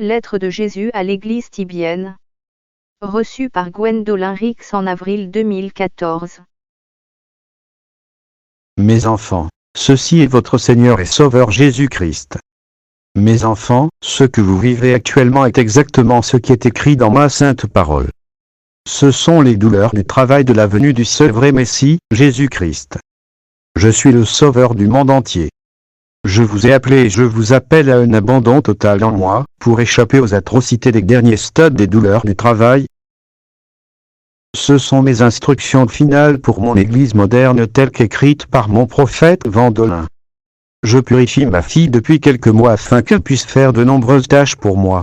Lettre de Jésus à l'Église Tibienne. Reçue par Gwendolyn Rix en avril 2014. Mes enfants, ceci est votre Seigneur et Sauveur Jésus-Christ. Mes enfants, ce que vous vivez actuellement est exactement ce qui est écrit dans ma sainte parole. Ce sont les douleurs du travail de la venue du seul vrai Messie, Jésus-Christ. Je suis le Sauveur du monde entier. Je vous ai appelé et je vous appelle à un abandon total en moi, pour échapper aux atrocités des derniers stades des douleurs du travail. Ce sont mes instructions finales pour mon Église moderne telles qu'écrites par mon prophète Gwendolyn. Je purifie ma fille depuis quelques mois afin qu'elle puisse faire de nombreuses tâches pour moi.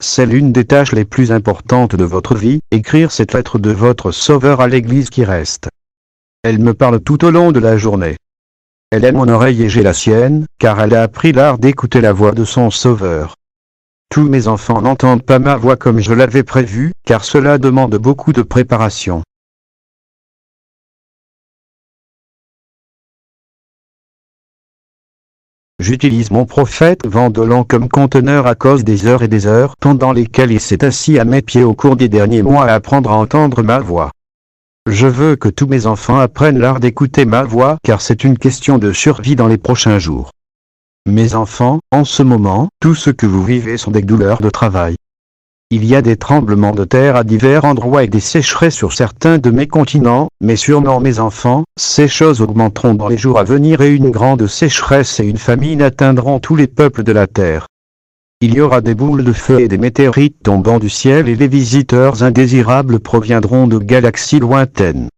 C'est l'une des tâches les plus importantes de votre vie, écrire cette lettre de votre Sauveur à l'Église qui reste. Elle me parle tout au long de la journée. Elle est mon oreille et j'ai la sienne, car elle a appris l'art d'écouter la voix de son Sauveur. Tous mes enfants n'entendent pas ma voix comme je l'avais prévu, car cela demande beaucoup de préparation. J'utilise mon prophète Gwendolyn comme conteneur à cause des heures et des heures pendant lesquelles il s'est assis à mes pieds au cours des derniers mois à apprendre à entendre ma voix. Je veux que tous mes enfants apprennent l'art d'écouter ma voix car c'est une question de survie dans les prochains jours. Mes enfants, en ce moment, tout ce que vous vivez sont des douleurs de travail. Il y a des tremblements de terre à divers endroits et des sécheresses sur certains de mes continents, mais sûrement mes enfants, ces choses augmenteront dans les jours à venir et une grande sécheresse et une famine atteindront tous les peuples de la terre. Il y aura des boules de feu et des météorites tombant du ciel et les visiteurs indésirables proviendront de galaxies lointaines.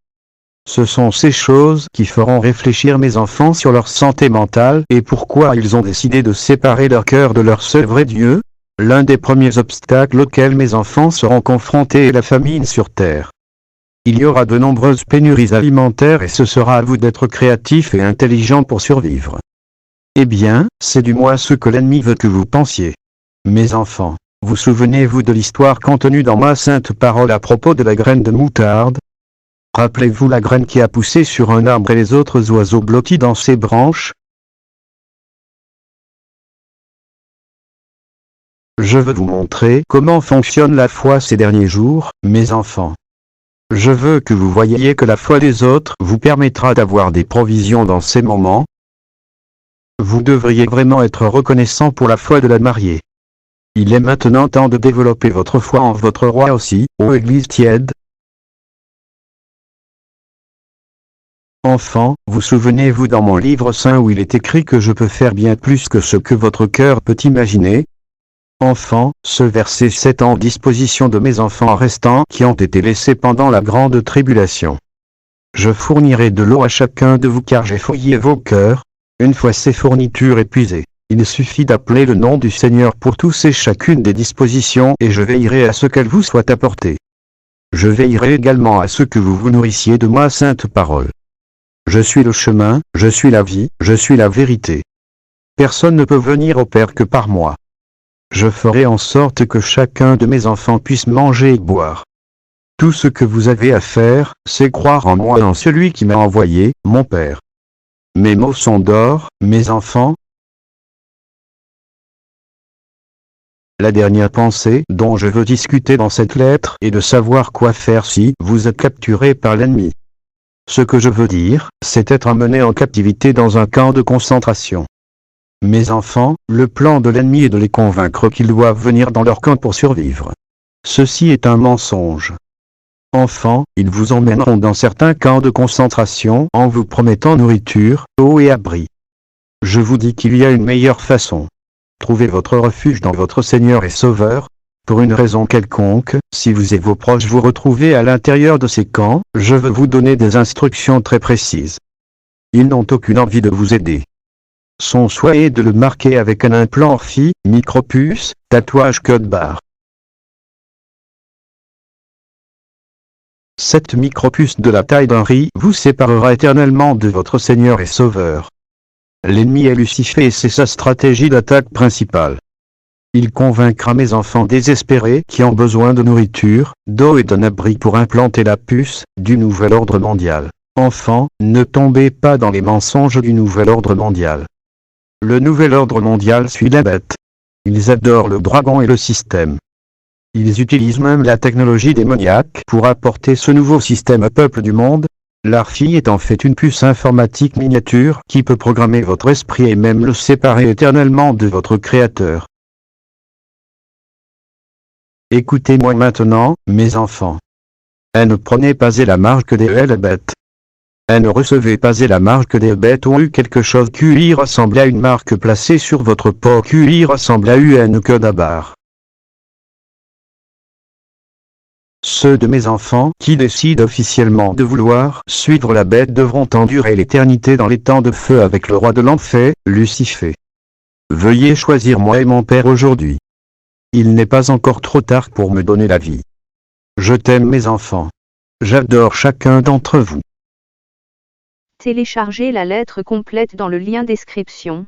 Ce sont ces choses qui feront réfléchir mes enfants sur leur santé mentale et pourquoi ils ont décidé de séparer leur cœur de leur seul vrai Dieu. L'un des premiers obstacles auxquels mes enfants seront confrontés est la famine sur terre. Il y aura de nombreuses pénuries alimentaires et ce sera à vous d'être créatifs et intelligents pour survivre. Eh bien, c'est du moins ce que l'ennemi veut que vous pensiez. Mes enfants, vous souvenez-vous de l'histoire contenue dans ma sainte parole à propos de la graine de moutarde? Rappelez-vous la graine qui a poussé sur un arbre et les autres oiseaux blottis dans ses branches? Je veux vous montrer comment fonctionne la foi ces derniers jours, mes enfants. Je veux que vous voyiez que la foi des autres vous permettra d'avoir des provisions dans ces moments. Vous devriez vraiment être reconnaissant pour la foi de la mariée. Il est maintenant temps de développer votre foi en votre roi aussi, ô Église tiède. Enfants, vous souvenez-vous dans mon livre saint où il est écrit que je peux faire bien plus que ce que votre cœur peut imaginer? Enfants, ce verset 7 en disposition de mes enfants restants qui ont été laissés pendant la grande tribulation. Je fournirai de l'eau à chacun de vous car j'ai fouillé vos cœurs. Une fois ces fournitures épuisées, il suffit d'appeler le nom du Seigneur pour tous et chacune des dispositions et je veillerai à ce qu'elles vous soient apportées. Je veillerai également à ce que vous vous nourrissiez de ma sainte parole. Je suis le chemin, je suis la vie, je suis la vérité. Personne ne peut venir au Père que par moi. Je ferai en sorte que chacun de mes enfants puisse manger et boire. Tout ce que vous avez à faire, c'est croire en moi et en celui qui m'a envoyé, mon Père. Mes mots sont d'or, mes enfants. La dernière pensée dont je veux discuter dans cette lettre est de savoir quoi faire si vous êtes capturé par l'ennemi. Ce que je veux dire, c'est être emmené en captivité dans un camp de concentration. Mes enfants, le plan de l'ennemi est de les convaincre qu'ils doivent venir dans leur camp pour survivre. Ceci est un mensonge. Enfants, ils vous emmèneront dans certains camps de concentration en vous promettant nourriture, eau et abri. Je vous dis qu'il y a une meilleure façon. Trouvez votre refuge dans votre Seigneur et Sauveur. Pour une raison quelconque, si vous et vos proches vous retrouvez à l'intérieur de ces camps, je veux vous donner des instructions très précises. Ils n'ont aucune envie de vous aider. Son souhait est de le marquer avec un implant orphi, micropuce, tatouage code barre. Cette micropuce de la taille d'un riz vous séparera éternellement de votre Seigneur et Sauveur. L'ennemi est Lucifer et c'est sa stratégie d'attaque principale. Il convaincra mes enfants désespérés qui ont besoin de nourriture, d'eau et d'un abri pour implanter la puce du nouvel ordre mondial. Enfants, ne tombez pas dans les mensonges du nouvel ordre mondial. Le nouvel ordre mondial suit la bête. Ils adorent le dragon et le système. Ils utilisent même la technologie démoniaque pour apporter ce nouveau système au peuple du monde. Leur fille est en fait une puce informatique miniature qui peut programmer votre esprit et même le séparer éternellement de votre créateur. Écoutez-moi maintenant, mes enfants. Ne prenez pas la marque des bêtes. Ne recevez pas la marque des bêtes ont eu quelque chose qui ressemble à une marque placée sur votre peau qui ressemble à une code à barre. Ceux de mes enfants qui décident officiellement de vouloir suivre la bête devront endurer l'éternité dans les temps de feu avec le roi de l'enfer, Lucifer. Veuillez choisir moi et mon père aujourd'hui. Il n'est pas encore trop tard pour me donner la vie. Je t'aime mes enfants. J'adore chacun d'entre vous. Téléchargez la lettre complète dans le lien description.